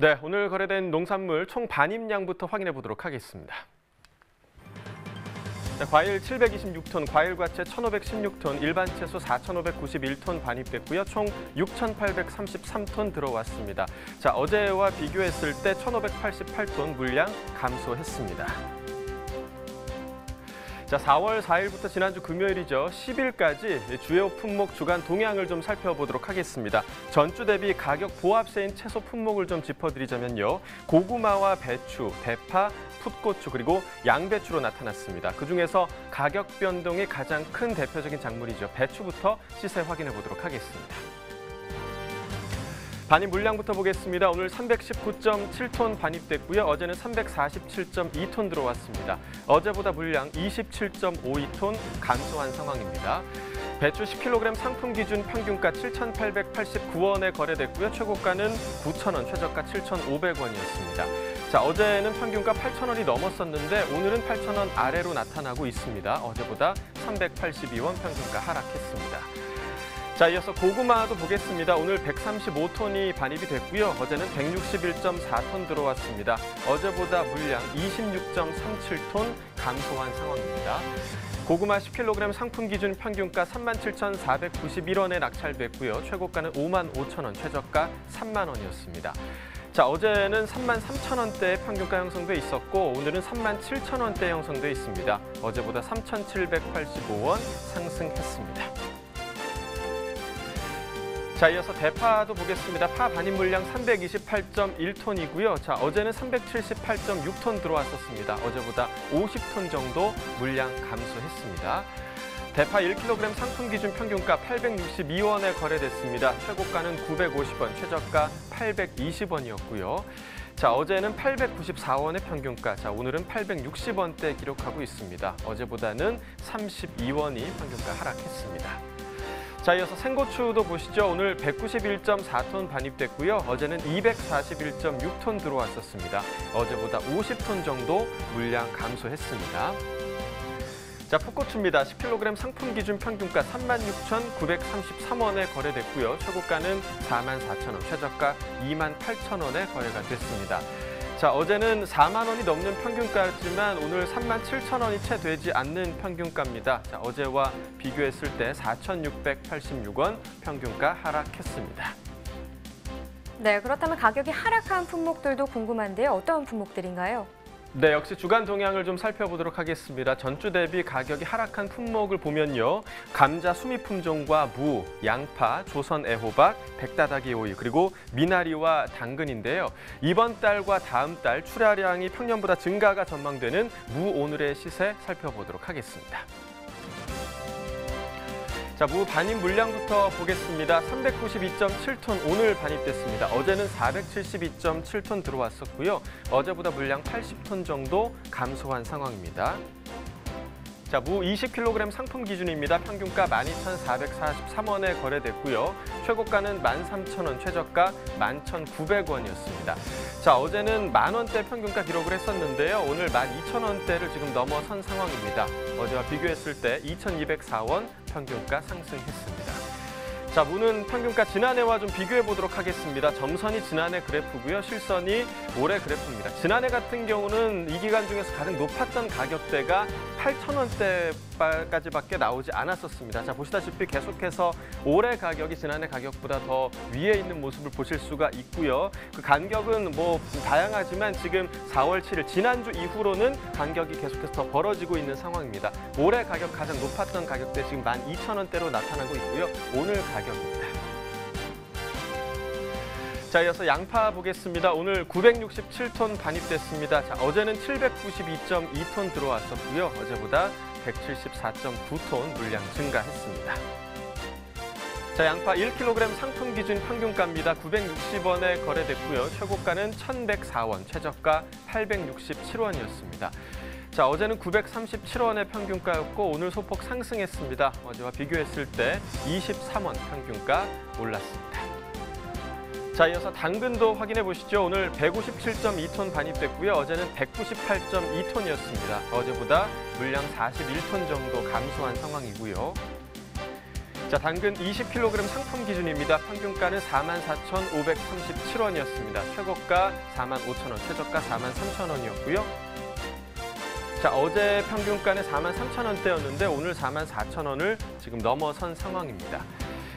네, 오늘 거래된 농산물 총 반입량부터 확인해 보도록 하겠습니다. 자, 과일 726톤, 과일과채 1,516톤, 일반 채소 4,591톤 반입됐고요. 총 6,833톤 들어왔습니다. 자, 어제와 비교했을 때 1,588톤 물량 감소했습니다. 자, 4월 4일부터 지난주 금요일이죠. 10일까지 주요 품목 주간 동향을 좀 살펴보도록 하겠습니다. 전주 대비 가격 보합세인 채소 품목을 좀 짚어드리자면요. 고구마와 배추, 대파, 풋고추 그리고 양배추로 나타났습니다. 그중에서 가격 변동이 가장 큰 대표적인 작물이죠. 배추부터 시세 확인해 보도록 하겠습니다. 반입 물량부터 보겠습니다. 오늘 319.7톤 반입됐고요. 어제는 347.2톤 들어왔습니다. 어제보다 물량 27.52톤 감소한 상황입니다. 배추 10kg 상품 기준 평균가 7,889원에 거래됐고요. 최고가는 9,000원, 최저가 7,500원이었습니다. 자, 어제는 평균가 8,000원이 넘었었는데 오늘은 8,000원 아래로 나타나고 있습니다. 어제보다 382원 평균가 하락했습니다. 자, 이어서 고구마도 보겠습니다. 오늘 135톤이 반입이 됐고요. 어제는 161.4톤 들어왔습니다. 어제보다 물량 26.37톤 감소한 상황입니다. 고구마 10kg 상품 기준 평균가 37,491원에 낙찰됐고요. 최고가는 55,000원, 최저가 3만원이었습니다. 자, 어제는 33,000원대 평균가 형성돼 있었고 오늘은 37,000원대 형성돼 있습니다. 어제보다 3,785원 상승했습니다. 자, 이어서 대파도 보겠습니다. 파 반입 물량 328.1톤이고요. 자, 어제는 378.6톤 들어왔었습니다. 어제보다 50톤 정도 물량 감소했습니다. 대파 1kg 상품 기준 평균가 862원에 거래됐습니다. 최고가는 950원, 최저가 820원이었고요. 자, 어제는 894원의 평균가, 자, 오늘은 860원대 기록하고 있습니다. 어제보다는 32원이 평균가 하락했습니다. 자, 이어서 생고추도 보시죠. 오늘 191.4톤 반입됐고요. 어제는 241.6톤 들어왔었습니다. 어제보다 50톤 정도 물량 감소했습니다. 자, 풋고추입니다. 10kg 상품 기준 평균가 36,933원에 거래됐고요. 최고가는 44,000원, 최저가 28,000원에 거래가 됐습니다. 자, 어제는 4만 원이 넘는 평균가였지만 오늘 37,000원이 채 되지 않는 평균가입니다. 자, 어제와 비교했을 때 4,686원 평균가 하락했습니다. 네, 그렇다면 가격이 하락한 품목들도 궁금한데요. 어떤 품목들인가요? 네, 역시 주간 동향을 좀 살펴보도록 하겠습니다. 전주 대비 가격이 하락한 품목을 보면요. 감자 수미 품종과 무, 양파, 조선 애호박, 백다다기 오이, 그리고 미나리와 당근인데요. 이번 달과 다음 달 출하량이 평년보다 증가가 전망되는 무 오늘의 시세 살펴보도록 하겠습니다. 자, 무 반입 물량부터 보겠습니다. 392.7톤 오늘 반입됐습니다. 어제는 472.7톤 들어왔었고요. 어제보다 물량 80톤 정도 감소한 상황입니다. 자, 무 20kg 상품 기준입니다. 평균가 12,443원에 거래됐고요. 최고가는 13,000원, 최저가 11,900원이었습니다. 자, 어제는 만원대 평균가 기록을 했었는데요. 오늘 12,000원대를 지금 넘어선 상황입니다. 어제와 비교했을 때 2,204원 평균가 상승했습니다. 자, 무는 평균가 지난해와 좀 비교해 보도록 하겠습니다. 점선이 지난해 그래프고요. 실선이 올해 그래프입니다. 지난해 같은 경우는 이 기간 중에서 가장 높았던 가격대가 8,000원대까지밖에 나오지 않았었습니다. 자, 보시다시피 계속해서 올해 가격이 지난해 가격보다 더 위에 있는 모습을 보실 수가 있고요. 그 간격은 뭐 다양하지만 지금 4월 7일 지난주 이후로는 간격이 계속해서 더 벌어지고 있는 상황입니다. 올해 가격 가장 높았던 가격대 지금 12,000원대로 나타나고 있고요. 오늘 가격입니다. 자, 이어서 양파 보겠습니다. 오늘 967톤 반입됐습니다. 자, 어제는 792.2톤 들어왔었고요. 어제보다 174.9톤 물량 증가했습니다. 자, 양파 1kg 상품 기준 평균가입니다. 960원에 거래됐고요. 최고가는 1,104원, 최저가 867원이었습니다. 자, 어제는 937원의 평균가였고 오늘 소폭 상승했습니다. 어제와 비교했을 때 23원 평균가 올랐습니다. 자, 이어서 당근도 확인해 보시죠. 오늘 157.2톤 반입됐고요. 어제는 198.2톤이었습니다. 어제보다 물량 41톤 정도 감소한 상황이고요. 자, 당근 20kg 상품 기준입니다. 평균가는 44,537원이었습니다. 최고가 45,000원, 최저가 43,000원이었고요. 자, 어제 평균가는 43,000원대였는데 오늘 44,000원을 지금 넘어선 상황입니다.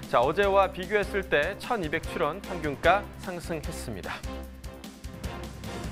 자, 어제와 비교했을 때 1,207원 평균가 상승했습니다.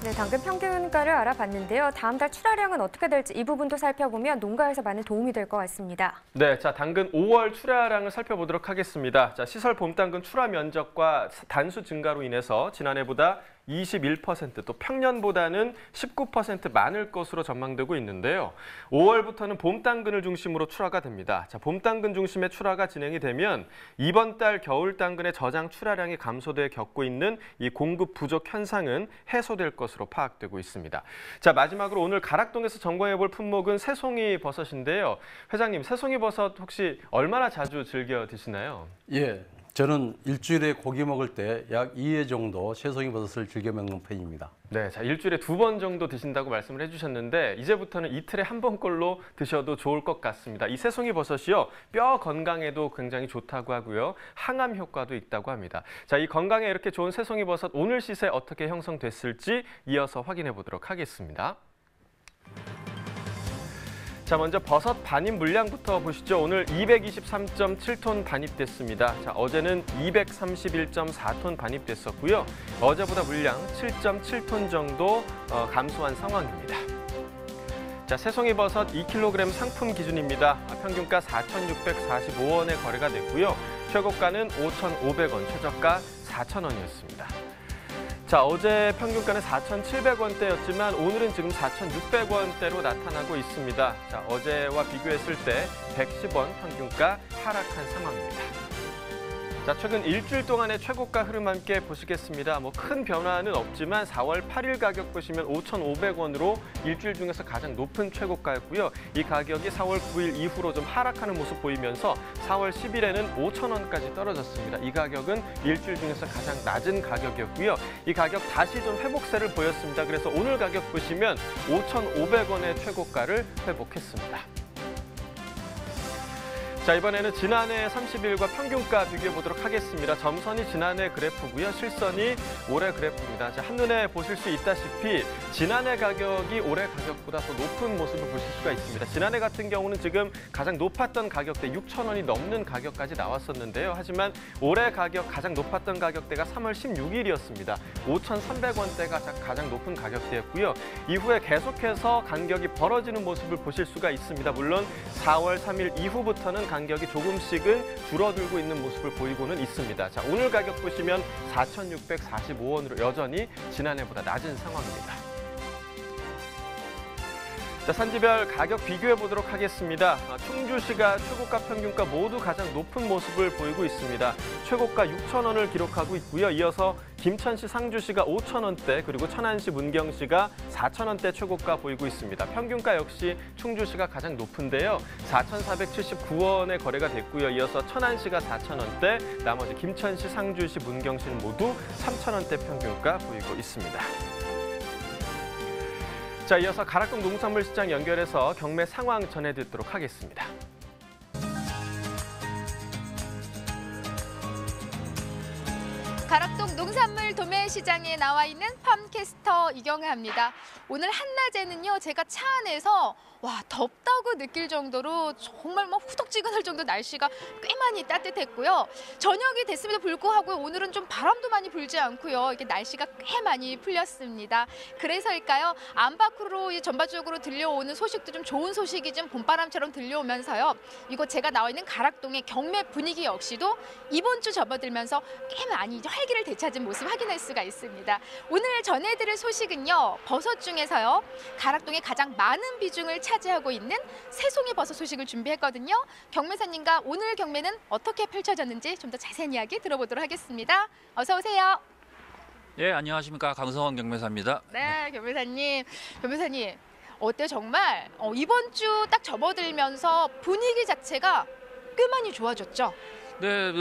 네, 당근 평균가를 알아봤는데요. 다음 달 출하량은 어떻게 될지 이 부분도 살펴보면 농가에서 많은 도움이 될 것 같습니다. 네, 자, 당근 5월 출하량을 살펴보도록 하겠습니다. 자, 시설 봄 당근 출하 면적과 단수 증가로 인해서 지난해보다 21%, 또 평년보다는 19% 많을 것으로 전망되고 있는데요. 5월부터는 봄 당근을 중심으로 출하가 됩니다. 자, 봄 당근 중심의 출하가 진행이 되면 이번 달 겨울 당근의 저장 출하량이 감소돼 겪고 있는 이 공급 부족 현상은 해소될 것으로 파악되고 있습니다. 자, 마지막으로 오늘 가락동에서 점검해 볼 품목은 새송이 버섯인데요. 회장님, 새송이 버섯 혹시 얼마나 자주 즐겨 드시나요? 예, 저는 일주일에 고기 먹을 때 약 2회 정도 새송이 버섯을 즐겨 먹는 편입니다. 네, 자, 일주일에 2번 정도 드신다고 말씀을 해주셨는데 이제부터는 이틀에 1번꼴로 드셔도 좋을 것 같습니다. 이 새송이 버섯이요, 뼈 건강에도 굉장히 좋다고 하고요, 항암 효과도 있다고 합니다. 자, 이 건강에 이렇게 좋은 새송이 버섯 오늘 시세 어떻게 형성됐을지 이어서 확인해 보도록 하겠습니다. 자, 먼저 버섯 반입 물량부터 보시죠. 오늘 223.7톤 반입됐습니다. 자, 어제는 231.4톤 반입됐었고요. 어제보다 물량 7.7톤 정도 감소한 상황입니다. 자, 새송이 버섯 2kg 상품 기준입니다. 평균가 4,645원에 거래가 됐고요. 최고가는 5,500원, 최저가 4,000원이었습니다. 자, 어제 평균가는 4,700원대였지만 오늘은 지금 4,600원대로 나타나고 있습니다. 자, 어제와 비교했을 때 110원 평균가 하락한 상황입니다. 자, 최근 일주일 동안의 최고가 흐름 함께 보시겠습니다. 큰 변화는 없지만 4월 8일 가격 보시면 5,500원으로 일주일 중에서 가장 높은 최고가였고요. 이 가격이 4월 9일 이후로 좀 하락하는 모습 보이면서 4월 10일에는 5,000원까지 떨어졌습니다. 이 가격은 일주일 중에서 가장 낮은 가격이었고요. 이 가격 다시 좀 회복세를 보였습니다. 그래서 오늘 가격 보시면 5,500원의 최고가를 회복했습니다. 자, 이번에는 지난해 30일과 평균가 비교해 보도록 하겠습니다. 점선이 지난해 그래프고요. 실선이 올해 그래프입니다. 자, 한눈에 보실 수 있다시피 지난해 가격이 올해 가격보다 더 높은 모습을 보실 수가 있습니다. 지난해 같은 경우는 지금 가장 높았던 가격대 6,000원이 넘는 가격까지 나왔었는데요. 하지만 올해 가격 가장 높았던 가격대가 3월 16일이었습니다. 5,300원대가 가장 높은 가격대였고요. 이후에 계속해서 간격이 벌어지는 모습을 보실 수가 있습니다. 물론 4월 3일 이후부터는 간격이 조금씩은 줄어들고 있는 모습을 보이고는 있습니다. 자, 오늘 가격 보시면 4,645원으로 여전히 지난해보다 낮은 상황입니다. 자, 산지별 가격 비교해 보도록 하겠습니다. 충주시가 최고가 평균가 모두 가장 높은 모습을 보이고 있습니다. 최고가 6,000원을 기록하고 있고요. 이어서 김천시, 상주시가 5,000원대, 그리고 천안시, 문경시가 4,000원대 최고가 보이고 있습니다. 평균가 역시 충주시가 가장 높은데요. 4,479원에 거래가 됐고요. 이어서 천안시가 4,000원대, 나머지 김천시, 상주시, 문경시는 모두 3,000원대 평균가 보이고 있습니다. 자, 이어서 가락동 농산물시장 연결해서 경매 상황 전해드리도록 하겠습니다. 가락동 농산물 도매시장에 나와 있는 팜캐스터 이경아입니다. 오늘 한낮에는요, 제가 차 안에서 덥다고 느낄 정도로 정말 후덥지근할 정도 날씨가 꽤 많이 따뜻했고요. 저녁이 됐음에도 불구하고 오늘은 좀 바람도 많이 불지 않고요. 이게 날씨가 꽤 많이 풀렸습니다. 그래서일까요? 안팎으로 전반적으로 들려오는 소식도 좀 좋은 소식이 좀 봄바람처럼 들려오면서요. 이곳 제가 나와 있는 가락동의 경매 분위기 역시도 이번 주 접어들면서 꽤 많이 활기를 되찾은 모습 확인할 수가 있습니다. 오늘 전해드릴 소식은요, 버섯 중에서요, 가락동에 가장 많은 비중을 차지하고 있는 새송이 버섯 소식을 준비했거든요. 경매사님과 오늘 경매는 어떻게 펼쳐졌는지 좀 더 자세한 이야기 들어보도록 하겠습니다. 어서 오세요. 예, 안녕하십니까. 강성원 경매사입니다. 네, 경매사님 어때요? 정말 이번 주 딱 접어들면서 분위기 자체가 꽤 많이 좋아졌죠? 네,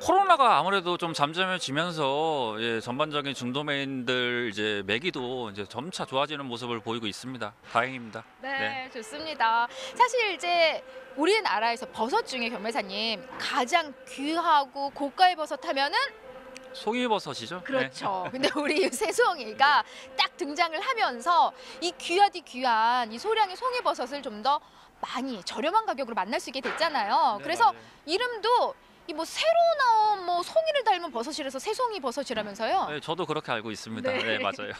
코로나가 아무래도 좀 잠잠해지면서 전반적인 중도메인들 이제 매기도 이제 점차 좋아지는 모습을 보이고 있습니다. 다행입니다. 네, 좋습니다. 사실 이제 우리나라에서 버섯 중에 경매사님 가장 귀하고 고가의 버섯 하면은 송이버섯이죠. 그렇죠. 근데 우리 새송이가 딱 등장을 하면서 이 귀하디 귀한 이 소량의 송이버섯을 좀 더 많이 저렴한 가격으로 만날 수 있게 됐잖아요. 네, 그래서 맞아요. 이름도 이 뭐 새로 나온 뭐 송이를 닮은 버섯이라서 새송이 버섯이라면서요. 네, 저도 그렇게 알고 있습니다. 네. 네, 맞아요.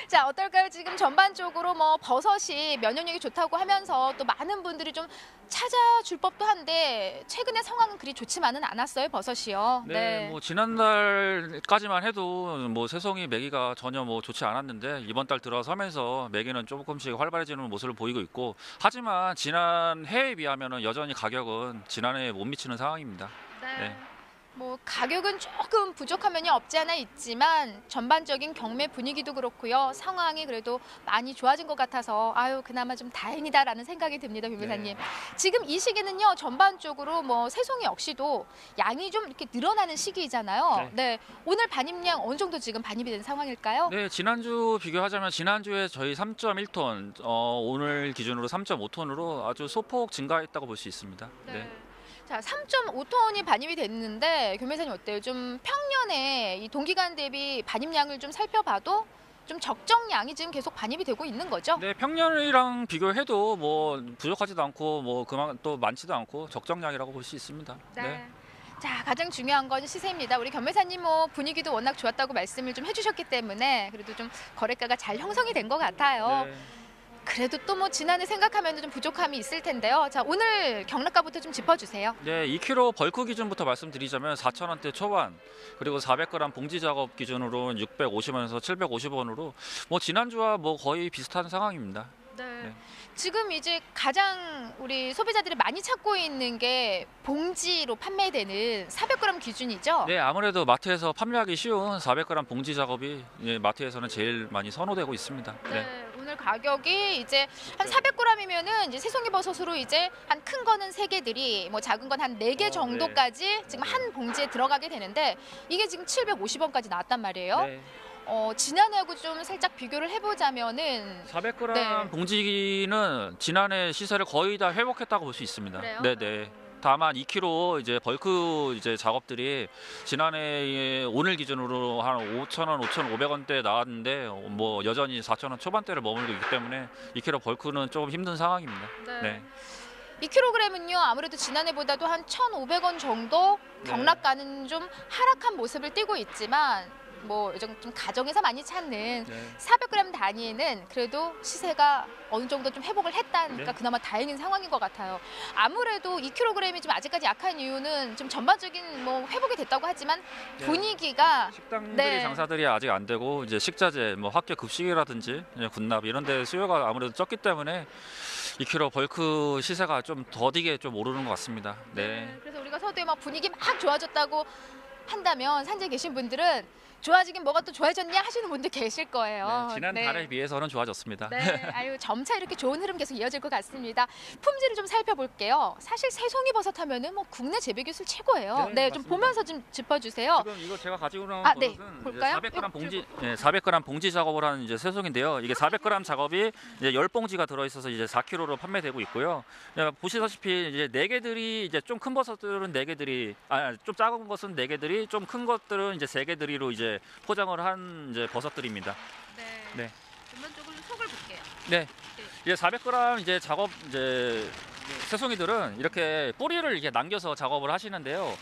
자, 어떨까요? 지금 전반적으로 뭐 버섯이 면역력이 좋다고 하면서 또 많은 분들이 좀 찾아줄 법도 한데 최근에 상황은 그리 좋지만은 않았어요, 버섯이요. 네, 뭐 지난달까지만 해도 뭐 새송이 매기가 전혀 뭐 좋지 않았는데 이번 달 들어서면서 매기는 조금씩 활발해지는 모습을 보이고 있고, 하지만 지난 해에 비하면은 여전히 가격은 지난해에 못 미치는 상황입니다. 네. 뭐 가격은 조금 부족한 면이 없지 않아 있지만 전반적인 경매 분위기도 그렇고요. 상황이 그래도 많이 좋아진 것 같아서 아유 그나마 좀 다행이다라는 생각이 듭니다, 변호사님. 지금 이 시기는요 전반적으로 뭐 새송이 역시도 양이 좀 이렇게 늘어나는 시기이잖아요. 네. 오늘 반입량 어느 정도 지금 반입이 된 상황일까요? 네, 지난주 비교하자면 지난주에 저희 3.1톤, 오늘 기준으로 3.5톤으로 아주 소폭 증가했다고 볼 수 있습니다. 네. 자, 3.5톤이 반입이 됐는데 교매사님 어때요? 좀 평년에 이 동기간 대비 반입량을 좀 살펴봐도 좀 적정량이 지금 계속 반입이 되고 있는 거죠? 네, 평년이랑 비교해도 뭐 부족하지도 않고 뭐 그만 또 많지도 않고 적정량이라고 볼 수 있습니다. 네. 자, 가장 중요한 건 시세입니다. 우리 경매사님 뭐 분위기도 워낙 좋았다고 말씀을 좀 해주셨기 때문에 그래도 좀 거래가가 잘 형성이 된 것 같아요. 네. 그래도 또 뭐 지난해 생각하면 좀 부족함이 있을 텐데요. 자, 오늘 경락가부터 좀 짚어주세요. 네, 2kg 벌크 기준부터 말씀드리자면 4,000원대 초반, 그리고 400g 봉지 작업 기준으로 650원에서 750원으로 뭐 지난주와 뭐 거의 비슷한 상황입니다. 네. 지금 이제 가장 우리 소비자들이 많이 찾고 있는 게 봉지로 판매되는 400g 기준이죠? 네, 아무래도 마트에서 판매하기 쉬운 400g 봉지 작업이 마트에서는 제일 많이 선호되고 있습니다. 네. 오늘 가격이 이제 한 400g이면은 이제 새송이 버섯으로 이제 한 큰 거는 3개들이 뭐 작은 건 한 4개 정도까지 지금 한 봉지에 들어가게 되는데 이게 지금 750원까지 나왔단 말이에요. 네. 지난해하고 좀 살짝 비교를 해보자면은 400g 네. 봉지는 지난해 시세를 거의 다 회복했다고 볼 수 있습니다. 그래요? 네. 다만 2kg 이제 벌크 이제 작업들이 지난해 오늘 기준으로 한 5,000원, 5,500원대 나왔는데 뭐 여전히 4,000원 초반대를 머물고 있기 때문에 2kg 벌크는 조금 힘든 상황입니다. 네. 2kg은요 아무래도 지난해보다도 한 1,500원 정도 경락가는 좀 하락한 모습을 띠고 있지만 뭐 요즘 좀 가정에서 많이 찾는 400g 단위에는 그래도 시세가 어느 정도 좀 회복을 했다니까 그나마 다행인 상황인 것 같아요. 아무래도 2kg이 좀 아직까지 약한 이유는 좀 전반적인 뭐 회복이 됐다고 하지만 분위기가 식당들이 장사들이 아직 안 되고 이제 식자재, 뭐 학교 급식이라든지 군납 이런 데 수요가 아무래도 적기 때문에 2kg 벌크 시세가 좀 더디게 좀 오르는 것 같습니다. 네. 그래서 우리가 서두에 막 분위기 막 좋아졌다고 한다면 산지에 계신 분들은 좋아지긴 뭐가 또 좋아졌냐 하시는 분들 계실 거예요. 네, 지난 달에 비해서는 좋아졌습니다. 네, 아유 점차 이렇게 좋은 흐름 계속 이어질 것 같습니다. 품질을 좀 살펴볼게요. 사실 새송이 버섯 하면은 뭐 국내 재배 기술 최고예요. 네, 좀 보면서 좀 짚어주세요. 지금 이거 제가 가지고 있는 네, 버섯은 볼까요? 400g 봉지, 400g 봉지 작업을 하는 이제 새송인데요. 이게 400g 작업이 이제 10봉지가 들어 있어서 이제 4kg로 판매되고 있고요. 보시다시피 이제 4개들이 이제 좀 큰 버섯들은 4개들이, 좀 작은 것은 4개들이, 좀 큰 것들은 이제 3개들이로 이제 포장을 한 이제 버섯들입니다. 네. 전반적으로 속을 볼게요. 네. 이제 400g 이제 작업 이제 새송이들은 이렇게 뿌리를 이렇게 남겨서 작업을 하시는데요.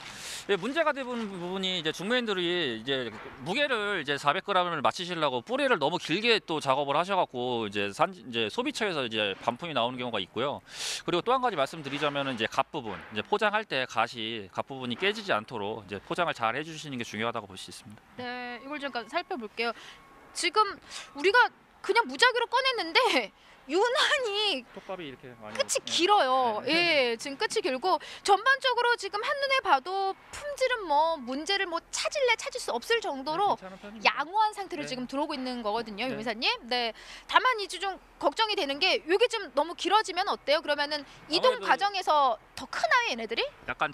문제가 되는 부분이 이제 중매인들이 이제 무게를 이제 400g을 맞추시려고 뿌리를 너무 길게 또 작업을 하셔갖고 이제 소비처에서 이제 반품이 나오는 경우가 있고요. 그리고 또 한 가지 말씀드리자면은 이제 갓 부분, 이제 포장할 때 갓 부분이 깨지지 않도록 이제 포장을 잘 해주시는 게 중요하다고 볼 수 있습니다. 네, 이걸 잠깐 살펴볼게요. 지금 우리가 그냥 무작위로 꺼냈는데 유난히 톱밥이 이렇게 많이 끝이 길어요. 예, 지금 끝이 길고 전반적으로 지금 한눈에 봐도 품질은 뭐 문제를 뭐 찾을 수 없을 정도로 양호한 상태로 네. 지금 들어오고 있는 거거든요, 네. 요리사님. 네. 다만 이제 좀 걱정이 되는 게 이게 좀 너무 길어지면 어때요? 그러면은 이동 아무래도 과정에서 더 크나요, 얘네들이? 약간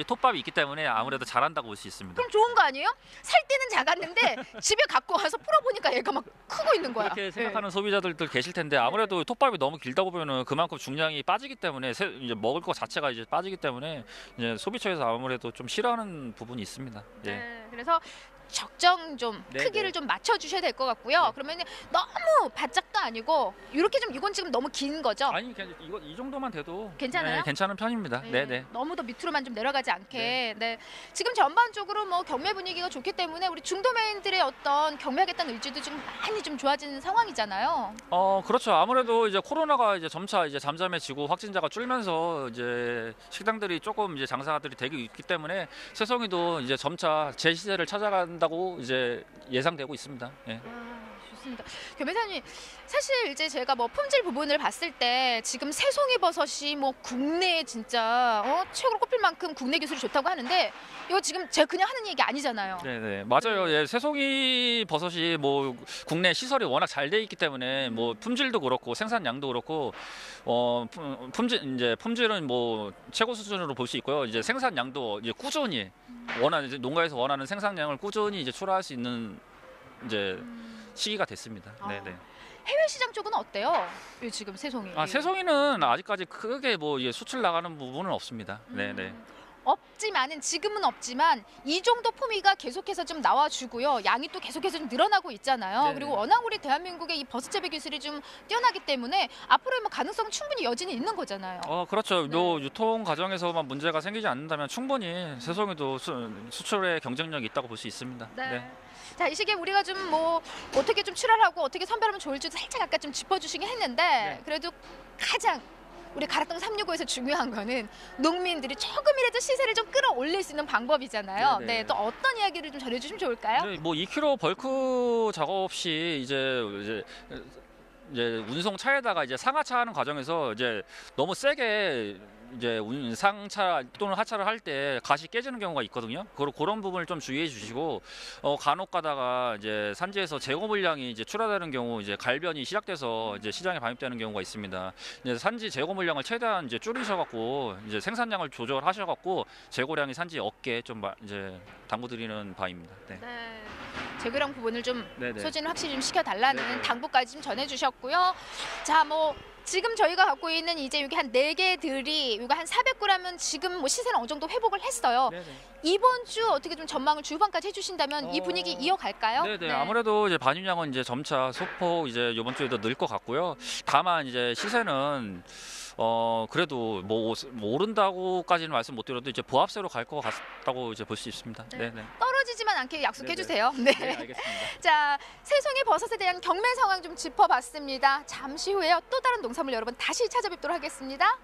톱밥이 있기 때문에 아무래도 잘한다고 볼 수 있습니다. 그럼 좋은 거 아니에요? 살 때는 작았는데 집에 갖고 와서 풀어보니까 얘가 막 크고 있는 거야. 그렇게 생각하는 예. 소비자들도 계실 텐데 아무래도 톱밥이 너무 길다 보면은 그만큼 중량이 빠지기 때문에 이제 먹을 것 자체가 이제 빠지기 때문에 이제 소비처에서 아무래도 좀 싫어하는 부분이 있습니다. 예. 네, 그래서 적정 좀 네, 크기를 네. 좀 맞춰주셔야 될 것 같고요. 네. 그러면 너무 바짝도 아니고 이렇게 좀 이건 지금 너무 긴 거죠? 아니 이거 이 정도만 돼도 괜찮아요? 네, 괜찮은 편입니다. 네, 네. 너무 더 밑으로만 좀 내려가지 않게. 네. 지금 전반적으로 뭐 경매 분위기가 좋기 때문에 우리 중도매인들의 어떤 경매하겠다는 의지도 좀 많이 좀 좋아지는 상황이잖아요. 그렇죠. 아무래도 이제 코로나가 이제 점차 이제 잠잠해지고 확진자가 줄면서 이제 식당들이 조금 이제 장사들이 되고 있기 때문에 새송이도 이제 점차 제 시대를 찾아간다고 이제 예상되고 있습니다. 예. 좋습니다. 교매사님, 사실 이제 제가 뭐 품질 부분을 봤을 때 지금 새송이 버섯이 뭐 국내에 진짜 최고로 꼽힐 만큼 국내 기술이 좋다고 하는데 이거 지금 제가 그냥 하는 얘기 아니잖아요. 네네 맞아요. 예, 새송이 버섯이 뭐 국내 시설이 워낙 잘 돼 있기 때문에 뭐 품질도 그렇고 생산량도 그렇고 품질은 뭐 최고 수준으로 볼 수 있고요. 이제 생산량도 이제 꾸준히 이제 농가에서 원하는 생산량을 꾸준히 이제 출하할 수 있는 이제 시기가 됐습니다. 네네. 해외 시장 쪽은 어때요? 이 지금 새송이. 새송이는 아직까지 크게 뭐 수출 나가는 부분은 없습니다. 네네. 없지만은 지금은 없지만 이 정도 품위가 계속해서 좀 나와주고요. 양이 또 계속해서 좀 늘어나고 있잖아요. 네네. 그리고 워낙 우리 대한민국의 이 버섯 재배 기술이 좀 뛰어나기 때문에 앞으로의 뭐 가능성 충분히 여진이 있는 거잖아요. 그렇죠. 네. 요 유통 과정에서만 문제가 생기지 않는다면 충분히 새송이도 수출에 경쟁력이 있다고 볼 수 있습니다. 네. 자, 이 시기에 우리가 좀 뭐 어떻게 좀 출하하고 어떻게 선별하면 좋을지도 살짝 아까 좀 짚어주시긴 했는데 네. 그래도 가장 우리 가락동 365에서 중요한 거는 농민들이 조금이라도 시세를 좀 끌어올릴 수 있는 방법이잖아요. 네네. 네, 또 어떤 이야기를 좀 전해주시면 좋을까요? 네, 뭐 2kg 벌크 작업 시 이제 운송 차에다가 이제 상하차 하는 과정에서 이제 너무 세게 이제 상차 또는 하차를 할 때 갓이 깨지는 경우가 있거든요. 그런 부분을 좀 주의해 주시고 간혹 가다가 이제 산지에서 재고 물량이 이제 출하되는 경우 이제 갈변이 시작돼서 이제 시장에 반입되는 경우가 있습니다. 이제 산지 재고 물량을 최대한 이제 줄이셔갖고 이제 생산량을 조절하셔갖고 재고량이 산지에 없게 좀 이제 당부드리는 바입니다. 네. 네. 재고량 부분을 좀 네네. 소진을 확실히 좀 시켜달라는 네네. 당부까지 좀 전해주셨고요. 자, 뭐 지금 저희가 갖고 있는 이제 여기 한 4개들이 이거 한 400g은 지금 뭐 시세는 어느 정도 회복을 했어요. 네네. 이번 주 어떻게 좀 전망을 주후반까지 해주신다면 이 분위기 이어갈까요? 네네. 아무래도 이제 반입량은 이제 점차 소폭 이제 이번 주에도 늘 것 같고요. 다만 이제 시세는 그래도 뭐 오른다고까지는 말씀 못 드려도 이제 보합세로 갈 것 같다고 이제 볼 수 있습니다. 네. 네네. 떨어지지만 않게 약속해 네네. 주세요. 네. 네, 알겠습니다. 자, 새송이 버섯에 대한 경매 상황 좀 짚어봤습니다. 잠시 후에요. 또 다른 농산물 여러분 다시 찾아뵙도록 하겠습니다.